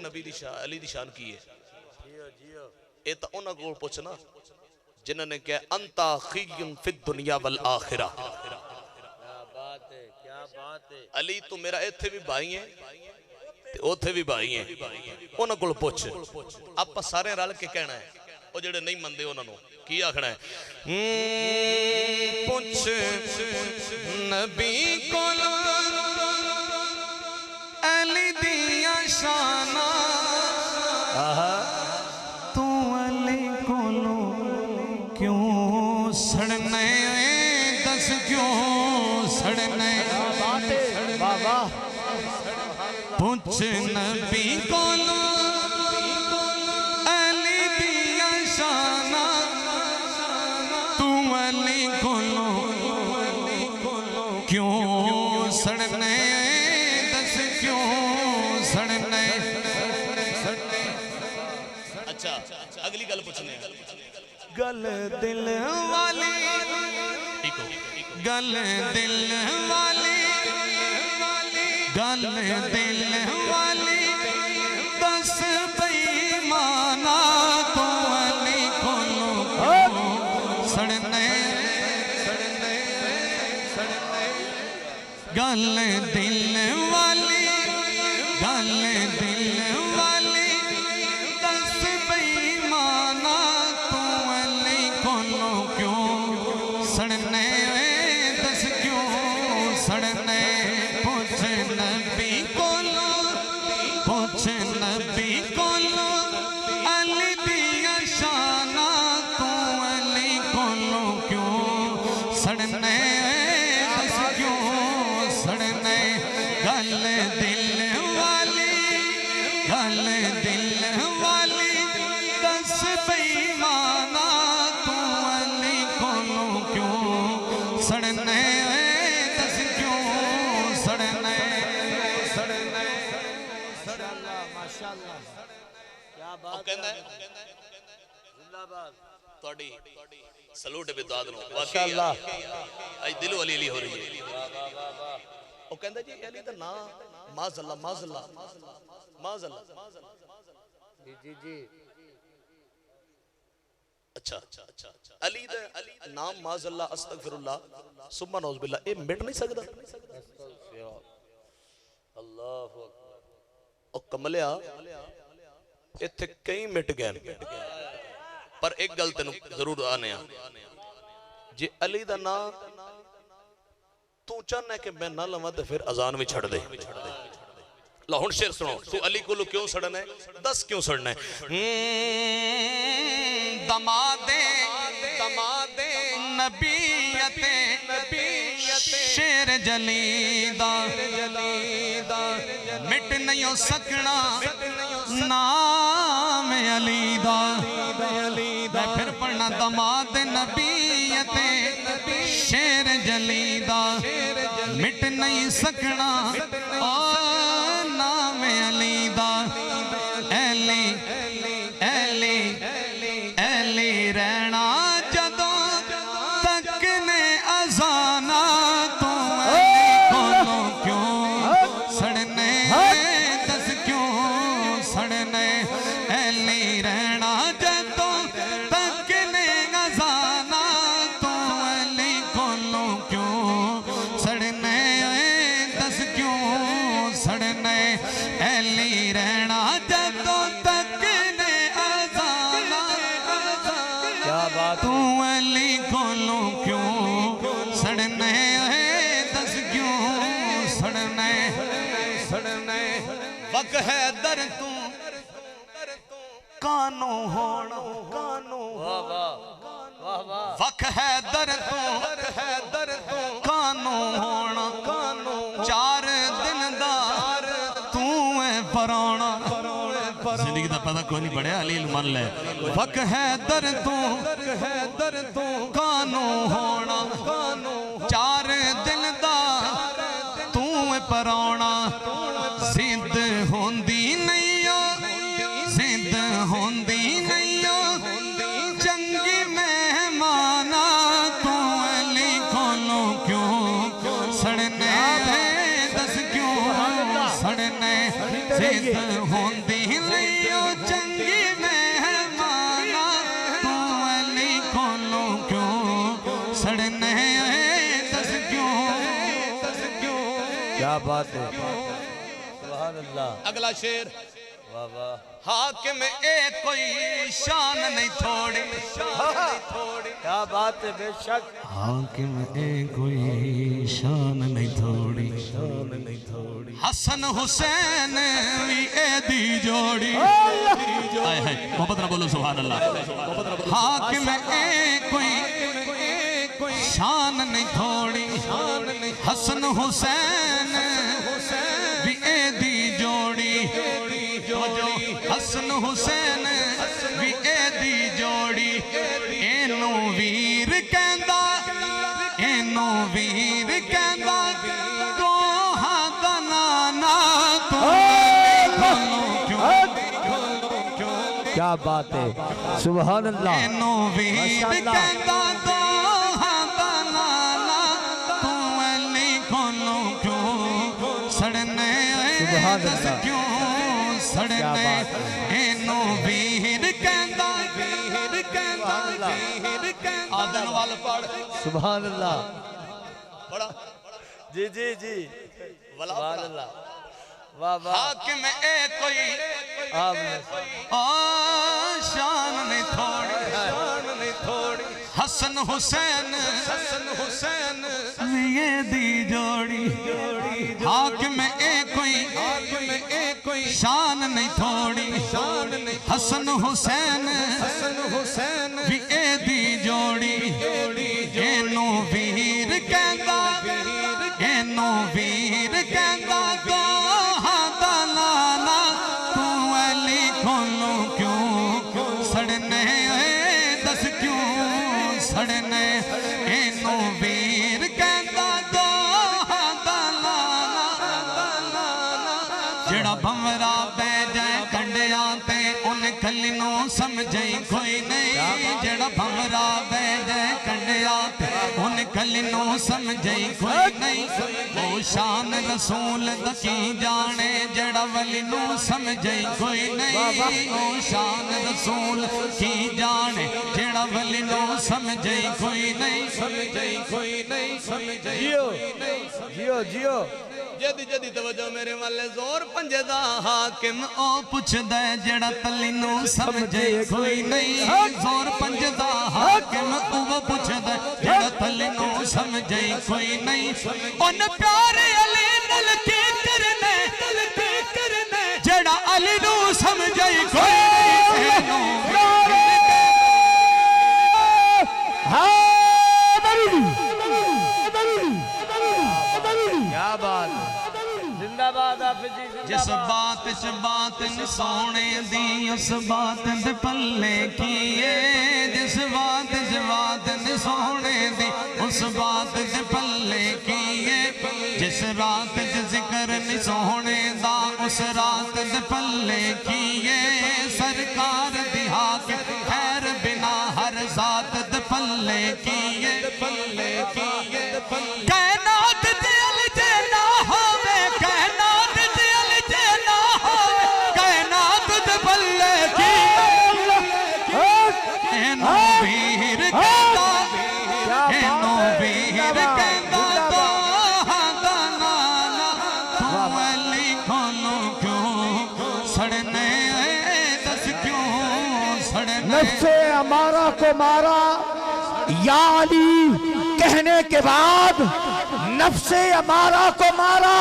نبی دی شان علی دی شان کی ہے اے تا انہاں کو پوچھنا جنہوں نے کہا انتا خیم فی الدنیا والآخرہ علی تو میرا ایتھے بھی بھائی ہیں اوتھے بھی بھائی ہیں انہاں کو پوچھ آپ سارے رل کے کہنا ہے وہ جڑے نہیں مندے انہوں نے کی آکھنا ہے پوچھ نبی کو علی دیا شانہ تو علی کو کیوں سڑنے دس کیوں سڑنے پوچھ نبی کو علی دیا شانہ تو علی کو کیوں سڑنے دس کیوں سڑنے اچھا اگلی گل پوچھنے گل دل والی گل دل والی گل دل والی دس بیمانہ تو علی کو سڑنے گل دل والی گل دل والی دس بیمانہ تو علی کو کیوں سڑنے دس کیوں سڑنے پوچھ نبی کو پوچھ نبی کو علی دیا شانہ تو علی کو کیوں سڑنے دس کیوں سڑنے گل دل والی گل دل والی دس بیمانہ تو علی کو کیوں سڑنے دس کیوں سڑنے سڑنے ماشاءاللہ کیا بات ہے زندہ باد توڑی سلوٹ بھی دعا دنوں ماشاءاللہ آج دلو علی علی ہو رہی ہے وہ کہندہ جی علی دا نا ماذ اللہ ماذ اللہ ماذ اللہ جی اچھا علی دا نام ماذ اللہ استغفر اللہ سبحان نعوذ باللہ اے مٹ نہیں سکتا اللہ اکبر اور کملیا اتھے کئی مٹ گئے پر ایک گلتے ضرور آنے ہیں جی علی دا نا تو چاہنا ہے کہ میں نہ لما تو پھر اذان بھی چھڑ دے لاہون شیر سنو تو علی کو لو کیوں سڑنا ہے دس کیوں سڑنا ہے دمادے نبیت شیر جلیدہ مٹ نہیں ہو سکنا نام علی دا میں پھر پڑھنا دماد نبیت شیر جلیدہ مٹ نہیں سکنا نام علی دا علی علی علی رہنا جدوں تک نے ازانا تو علی کو کیوں سڑنے دس کیوں سڑنے علی رہنا جدوں تک نے ازانا تو علی کو کیوں سڑنے دس کیوں سڑنے علی رہنا جدوں تک نے ازانا تو علی کو کیوں سڑنے دس کیوں سڑنے وقت ہے در تو کانوں ہونا وقت ہے در تو کانوں ہونا چار دن دار تو ہے پرانا زندگی دا پتہ کوئی نہیں بڑھے علی من لے وقت ہے در تو کانوں ہونا چار دن دار تو ہے پرانا زند ہوندی نہیں زند ہوندی نہیں جنگی مہمانا تو علی کھولو کیوں سڑنے دس کیوں سڑنے زند ہوندی سڑنے دس کیوں کیا بات ہے سبحان اللہ اگلا شیر واہ واہ حاکم ایک کوئی شان نہیں تھوڑی کیا بات ہے بے شک حاکم ایک کوئی شان نہیں تھوڑی حسن حسین بھی اے دی جوڑی آئے ہے محبت نہ بولو سبحان اللہ حاکم ایک کوئی شان نہیں تھوڑی حسن حسین بھی اے دی جوڑی حسن حسین بھی اے دی جوڑی اینو ویر کہندا دوہاں دا نانا کیا بات ہے سبحان اللہ اینو ویر کہندا دوہاں دا نانا تو علی کھولوں کیوں سڑنے سبحان دس اللہ کیوں سڑنے اینو ویر کہندا آدن وال پڑھ سبحان اللہ پڑھا جی جی جی ولا سبحان پڑھا اللہ واہ واہ حاکم اے کوئی آپ نے شان نہیں تھوڑی حسن حسین یہ دی جوڑی حاکم اے کوئی شان نہیں تھوڑی حسن حسین بھی اے دی جوڑی اینو ویر کہندا دوہاں دا نانا تو علی کھولوں کیوں سڑنے دس کیوں سڑنے اینو ویر کہندا دوہاں دا نانا جڑا بھنورا بے جائے کنڈیاں تے ان کلی نو سمجھائی کوئی نہیں جڑا بھنورا بے جائے کنڈیاں تے ان کلی نو سمجھائی کوئی نہیں وہ شان رسول دکی جانے جڑا ولی نو سمجھائی کوئی نہیں وہ شان رسول کی جانے جڑا ولی نو سمجھائی کوئی نہیں جیو جیو جیو جدی جدی توجہ میرے والے زور پنجے دا حاکم او پوچھ دے جڑا تلی نو سمجھے کوئی نہیں زور پنج دا حاکم او پوچھ دے جڑا تلی نو سمجھے کوئی نہیں ان پیارے علی نل کی کرنے جڑا علی نو سمجھے کوئی کیا بات زندہ باد حافظ جی جس بات چ بات سونے دی اس بات دے پلے کیے جس بات چ بات سونے دی اس بات دے پلے کیے جس رات چ ذکر نہیں سونے دا اس رات دے پلے کیے سرکار دی حق خیر بنا ہر ذات دے پلے کیے کائنات دل جنا ہوے کائنات دل جنا ہوے کائنات دے پلے کی اینو ویر کہندا دوہاں دا نانا تو علی کھولوں کیوں سڑنے دس کیوں سڑنے نفس امارہ کو مارا یا علی کہنے کے بعد نفس امارہ کو مارا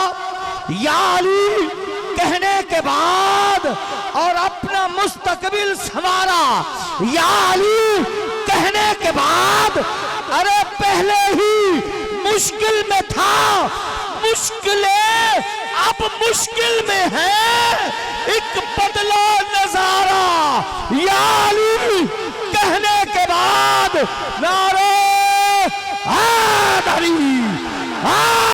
یا علی کہنے کے بعد اور اپنا مستقبل سنوارا یا علی کہنے کے بعد ارے پہلے ہی مشکل میں تھا مشکلیں اب مشکل میں ہے ایک بدلا نظارہ یا علی کہنے کے بعد نعرہ حیدری